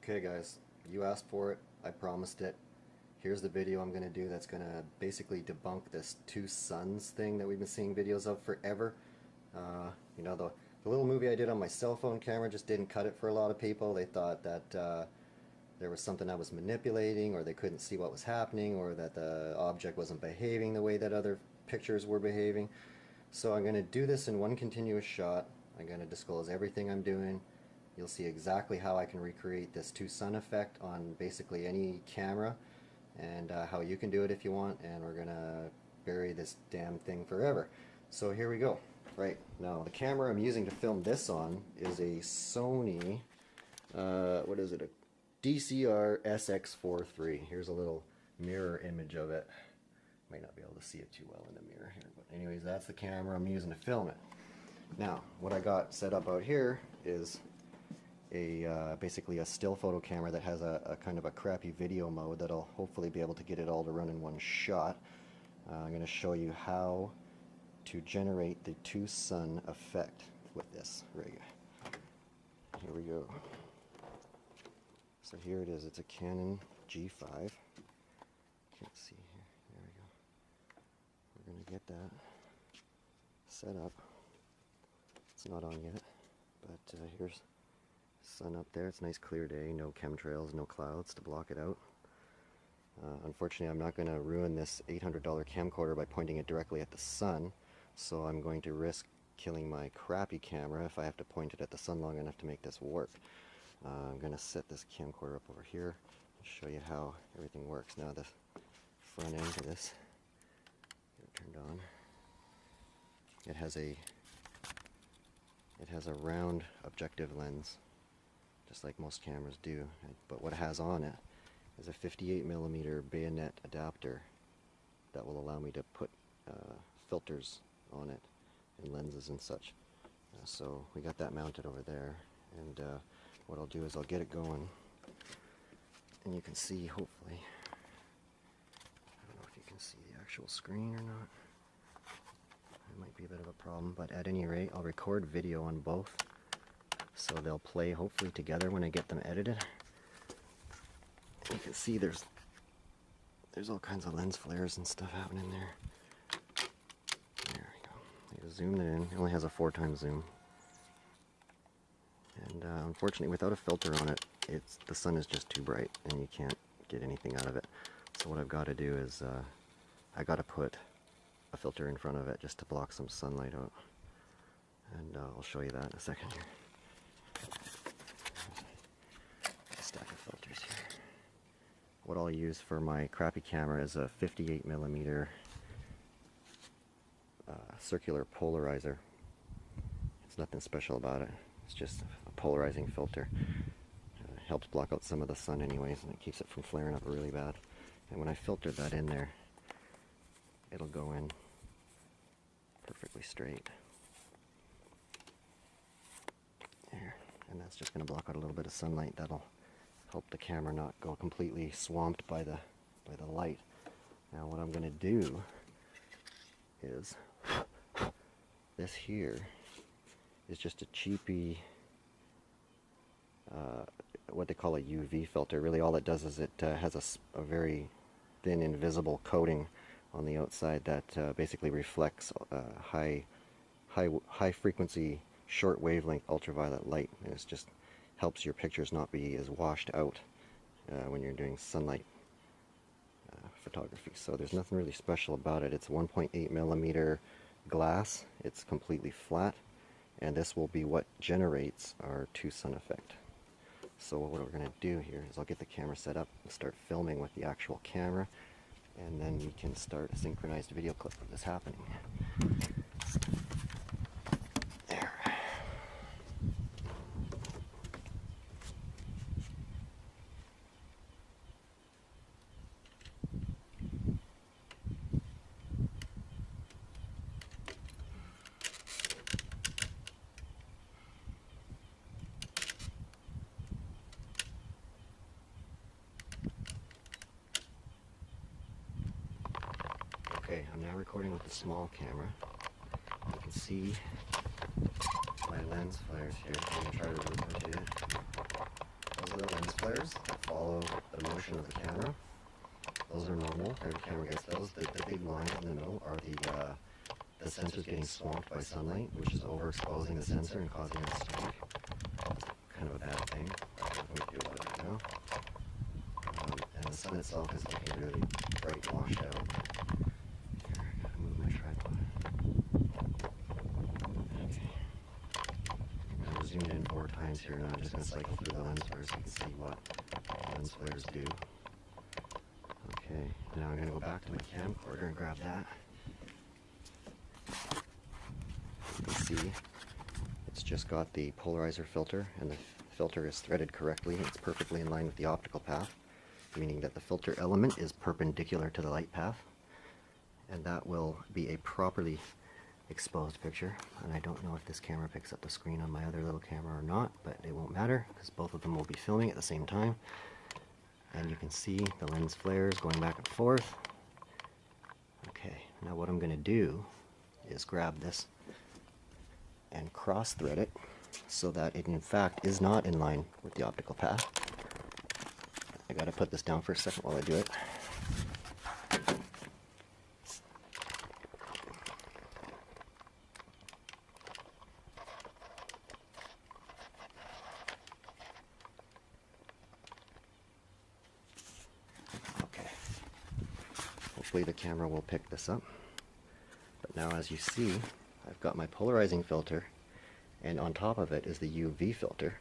Okay guys, you asked for it, I promised it. Here's the video I'm going to do that's going to basically debunk this two suns thing that we've been seeing videos of forever. The little movie I did on my cell phone camera just didn't cut it for a lot of people. They thought that there was something I was manipulating, or they couldn't see what was happening, or that the object wasn't behaving the way that other pictures were behaving. So I'm going to do this in one continuous shot. I'm going to disclose everything I'm doing. You'll see exactly how I can recreate this two sun effect on basically any camera, and how you can do it if you want, and we're gonna bury this damn thing forever. So here we go. Right, now the camera I'm using to film this on is a Sony, what is it, a DCR SX4 III. Here's a little mirror image of it. Might not be able to see it too well in the mirror here, but anyways, that's the camera I'm using to film it. Now, what I got set up out here is basically a still photo camera that has a kind of a crappy video mode that'll hopefully be able to get it all to run in one shot. I'm going to show you how to generate the two sun effect with this rig. Here we go. So here it is. It's a Canon G5. Can't see here. There we go. We're going to get that set up. It's not on yet, but here's sun up there. It's a nice clear day, no chemtrails, no clouds to block it out. Unfortunately, I'm not going to ruin this $800 camcorder by pointing it directly at the sun, so I'm going to risk killing my crappy camera if I have to point it at the sun long enough to make this work. I'm going to set this camcorder up over here and show you how everything works. Now the front end of this, get it turned on. It has a round objective lens, just like most cameras do, but what it has on it is a 58mm bayonet adapter that will allow me to put filters on it and lenses and such. So we got that mounted over there, and what I'll do is I'll get it going, and you can see, hopefully, I don't know if you can see the actual screen or not. It might be a bit of a problem, but at any rate, I'll record video on both, so they'll play hopefully together when I get them edited. You can see there's all kinds of lens flares and stuff happening there. There we go. I zoomed it in. It only has a 4x zoom. And unfortunately, without a filter on it, the sun is just too bright and you can't get anything out of it. So what I've got to do is I got to put a filter in front of it just to block some sunlight out. And I'll show you that in a second here. A stack of filters here. What I'll use for my crappy camera is a 58mm circular polarizer. It's nothing special about it. It's just a polarizing filter. Helps block out some of the sun anyways, and it keeps it from flaring up really bad. And when I filter that in there, it'll go in perfectly straight. There. And that's just going to block out a little bit of sunlight. That'll help the camera not go completely swamped by the light. Now what I'm going to do is this here is just a cheapy what they call a UV filter. Really all it does is it has a very thin invisible coating on the outside that basically reflects high frequency short wavelength ultraviolet light, and it just helps your pictures not be as washed out when you're doing sunlight photography. So there's nothing really special about it. It's 1.8mm glass. It's completely flat, and this will be what generates our two sun effect. So what we're going to do here is I'll get the camera set up and start filming with the actual camera, and then we can start a synchronized video clip of this happening. There. Okay, I'm now recording with the small camera. You can see my lens flares here. I'm going to try to rotate it. regular lens flares that follow the motion of the camera. Those are normal. Every camera gets those. The big lines in the middle are the sensor's getting swamped by sunlight, which is overexposing the sensor and causing it to stink. Kind of a bad thing. Nothing we can do about it right now. And the sun itself is looking really bright and washed out. Here, I gotta move my tripod. Okay. I've zoomed in 4 times here, and I'm just going to cycle through the lens flares so you can see what lens flares do. Okay, now I'm going to go back to my camcorder and grab that. You can see it's just got the polarizer filter, and the filter is threaded correctly. It's perfectly in line with the optical path, meaning that the filter element is perpendicular to the light path, and that will be a properly exposed picture. And I don't know if this camera picks up the screen on my other little camera or not, but it won't matter because both of them will be filming at the same time. And you can see the lens flares going back and forth. Okay, now what I'm going to do is grab this and cross thread it so that it in fact is not in line with the optical path. I gotta put this down for a second while I do it. Okay. Hopefully the camera will pick this up. But now as you see, I've got my polarizing filter, and on top of it is the UV filter.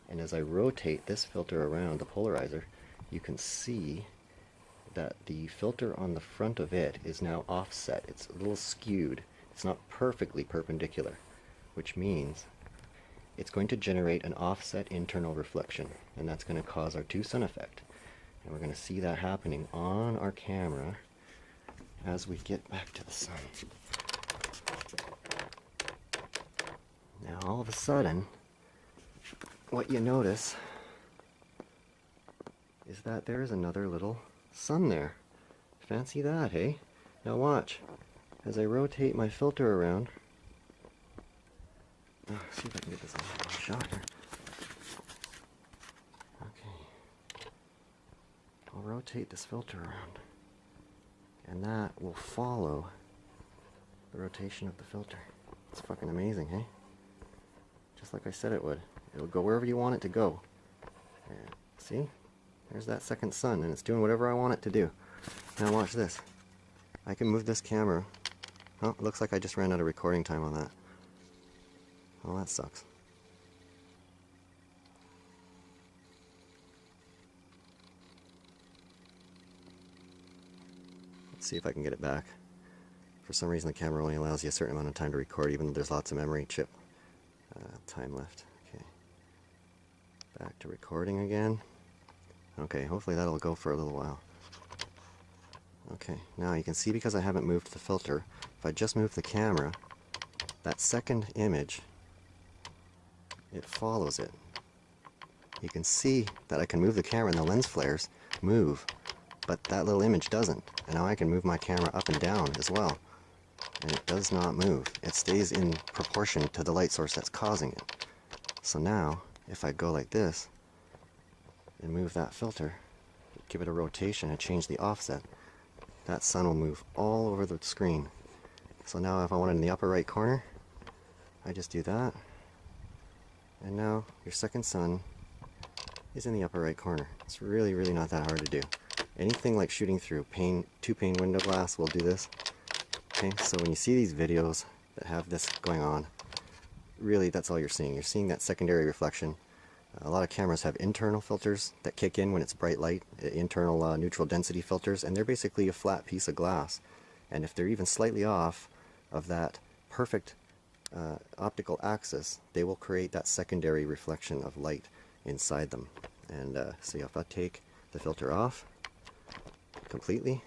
And as I rotate this filter around the polarizer, you can see that the filter on the front of it is now offset. It's a little skewed. It's not perfectly perpendicular, which means it's going to generate an offset internal reflection, and that's going to cause our two-sun effect. And we're going to see that happening on our camera as we get back to the sun. Now all of a sudden, what you notice is that there is another little sun there. Fancy that, hey? Now watch. As I rotate my filter around, see if I can get this on shot here. Okay. I'll rotate this filter around, and that will follow the rotation of the filter. It's fucking amazing, hey? Just like I said it would. It'll go wherever you want it to go. And see? There's that second sun, and it's doing whatever I want it to do. Now watch this. I can move this camera. Oh, it looks like I just ran out of recording time on that. Oh, that sucks. Let's see if I can get it back. For some reason the camera only allows you a certain amount of time to record, even though there's lots of memory chip time left. Okay. Back to recording again. Okay, hopefully that'll go for a little while. Okay, now you can see because I haven't moved the filter, if I just move the camera, that second image, it follows it. You can see that I can move the camera and the lens flares move, but that little image doesn't. And now I can move my camera up and down as well, and it does not move. It stays in proportion to the light source that's causing it. So now, if I go like this, and move that filter, give it a rotation and change the offset, that sun will move all over the screen. So now if I want it in the upper right corner, I just do that, and now your second sun is in the upper right corner. It's really, really not that hard to do. Anything like shooting through two-pane window glass will do this. Okay, so when you see these videos that have this going on, really that's all you're seeing. You're seeing that secondary reflection. A lot of cameras have internal filters that kick in when it's bright light, internal neutral density filters, and they're basically a flat piece of glass. And if they're even slightly off of that perfect optical axis, they will create that secondary reflection of light inside them. And see, if I take the filter off completely,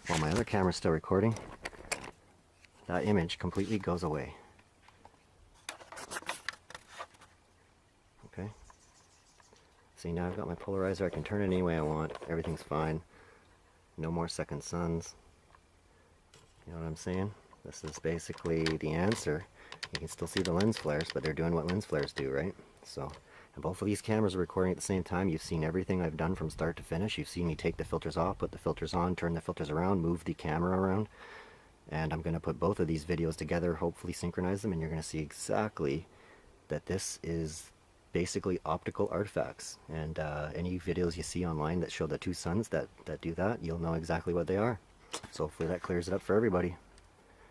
while my other camera's still recording, that image completely goes away. Okay. See, now I've got my polarizer. I can turn it any way I want. Everything's fine. No more second suns. You know what I'm saying? This is basically the answer. You can still see the lens flares, but they're doing what lens flares do, right? So And both of these cameras are recording at the same time. You've seen everything I've done from start to finish. You've seen me take the filters off, put the filters on, turn the filters around, move the camera around. And I'm going to put both of these videos together, hopefully synchronize them, and you're going to see exactly that this is basically optical artifacts. And any videos you see online that show the two suns that do that, you'll know exactly what they are. So hopefully that clears it up for everybody.